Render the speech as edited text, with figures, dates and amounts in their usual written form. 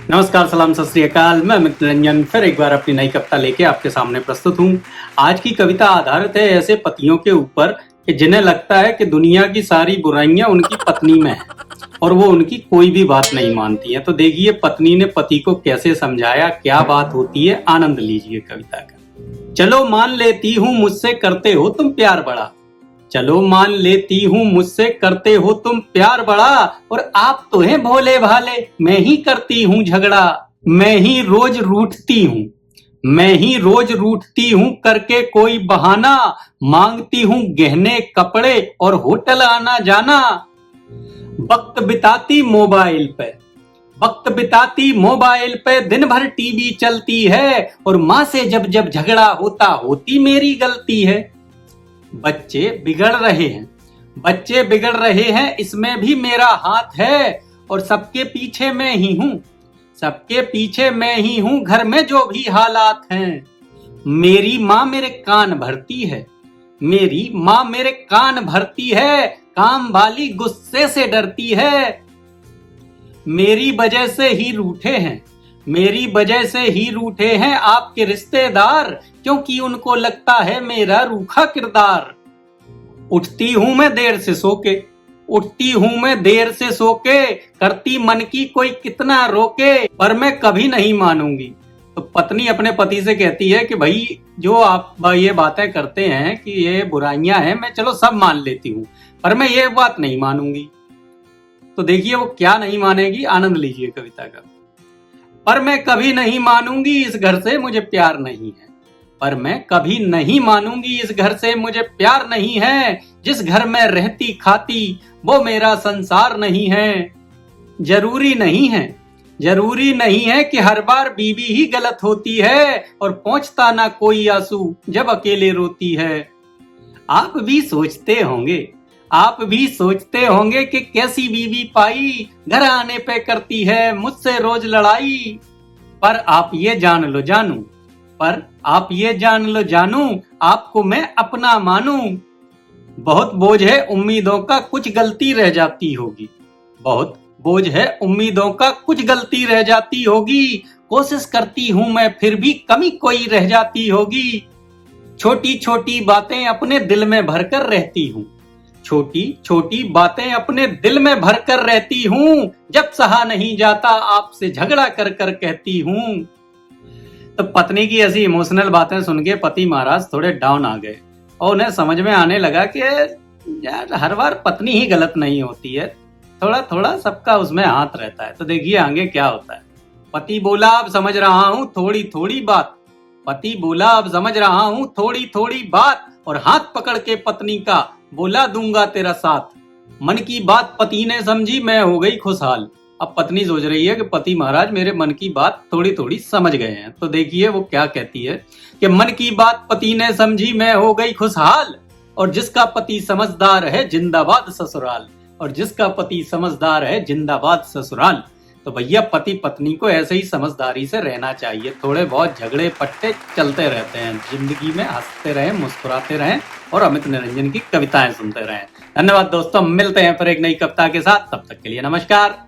नमस्कार, सलाम, सत श्री अकाल। मैं अमित निरंजन फिर एक बार अपनी नई कविता लेके आपके सामने प्रस्तुत हूँ। आज की कविता आधारित है ऐसे पतियों के ऊपर कि जिन्हें लगता है कि दुनिया की सारी बुराइयां उनकी पत्नी में है और वो उनकी कोई भी बात नहीं मानती है। तो देखिए पत्नी ने पति को कैसे समझाया, क्या बात होती है, आनंद लीजिए कविता का। चलो मान लेती हूँ मुझसे करते हो तुम प्यार बड़ा, चलो मान लेती हूँ मुझसे करते हो तुम प्यार बड़ा, और आप तो हैं भोले भाले, मैं ही करती हूँ झगड़ा। मैं ही रोज रूठती हूँ, मैं ही रोज रूठती हूँ करके कोई बहाना, मांगती हूँ गहने कपड़े और होटल आना जाना। वक्त बिताती मोबाइल पे, वक्त बिताती मोबाइल पे, दिन भर टीवी चलती है, और माँ से जब जब झगड़ा होता होती मेरी गलती है। बच्चे बिगड़ रहे हैं, बच्चे बिगड़ रहे हैं, इसमें भी मेरा हाथ है, और सबके पीछे मैं ही हूँ, सबके पीछे मैं ही हूँ, घर में जो भी हालात हैं। मेरी माँ मेरे कान भरती है, मेरी माँ मेरे कान भरती है, काम वाली गुस्से से डरती है। मेरी वजह से ही रूठे हैं, मेरी वजह से ही रूठे हैं आपके रिश्तेदार, क्योंकि उनको लगता है मेरा रूखा किरदार। उठती हूं मैं देर से सोके, उठती हूं मैं देर से सोके, करती मन की कोई कितना रोके, पर मैं कभी नहीं मानूंगी। तो पत्नी अपने पति से कहती है कि भाई जो आप ये बातें करते हैं कि ये बुराइयां हैं, मैं चलो सब मान लेती हूँ, पर मैं ये बात नहीं मानूंगी। तो देखिए वो क्या नहीं मानेगी, आनंद लीजिए कविता का। पर मैं कभी नहीं मानूंगी इस घर से मुझे प्यार नहीं है, पर मैं कभी नहीं मानूंगी इस घर से मुझे प्यार नहीं है, जिस घर में रहती खाती वो मेरा संसार नहीं है। जरूरी नहीं है, जरूरी नहीं है कि हर बार बीवी ही गलत होती है, और पहुंचता ना कोई आंसू जब अकेले रोती है। आप भी सोचते होंगे, आप भी सोचते होंगे कि कैसी बीवी पाई, घर आने पे करती है मुझसे रोज लड़ाई। पर आप ये जान लो जानू, पर आप ये जान लो जानू, आपको मैं अपना मानू। बहुत बोझ है उम्मीदों का, कुछ गलती रह जाती होगी, बहुत बोझ है उम्मीदों का, कुछ गलती रह जाती होगी, कोशिश करती हूं मैं फिर भी कमी कोई रह जाती होगी। छोटी छोटी बातें अपने दिल में भरकर रहती हूँ, छोटी छोटी बातें अपने दिल में भरकर रहती हूँ, जब सहा नहीं जाता आपसे झगड़ा कर कर कहती हूँ। तो पत्नी की ऐसी इमोशनल बातें सुन के पति महाराज थोड़े डाउन आ गए, और उन्हें समझ में आने लगा कि यार हर बार पत्नी ही गलत नहीं होती है, थोड़ा थोड़ा सबका उसमें हाथ रहता है। तो देखिए आगे क्या होता है। पति बोला अब समझ रहा हूँ थोड़ी थोड़ी बात, पति बोला अब समझ रहा हूँ थोड़ी थोड़ी बात, और हाथ पकड़ के पत्नी का बोला दूंगा तेरा साथ। मन की बात पति ने समझी, मैं हो गई खुशहाल। अब पत्नी सोच रही है कि पति महाराज मेरे मन की बात थोड़ी थोड़ी समझ गए हैं। तो देखिए वो क्या कहती है कि मन की बात पति ने समझी, मैं हो गई खुशहाल, और जिसका पति समझदार है जिंदाबाद ससुराल, और जिसका पति समझदार है जिंदाबाद ससुराल। तो भैया पति पत्नी को ऐसे ही समझदारी से रहना चाहिए। थोड़े बहुत झगड़े पट्टे चलते रहते हैं जिंदगी में, हंसते रहें, मुस्कुराते रहें, और अमित निरंजन की कविताएं सुनते रहें। धन्यवाद दोस्तों, मिलते हैं फिर एक नई कविता के साथ, तब तक के लिए नमस्कार।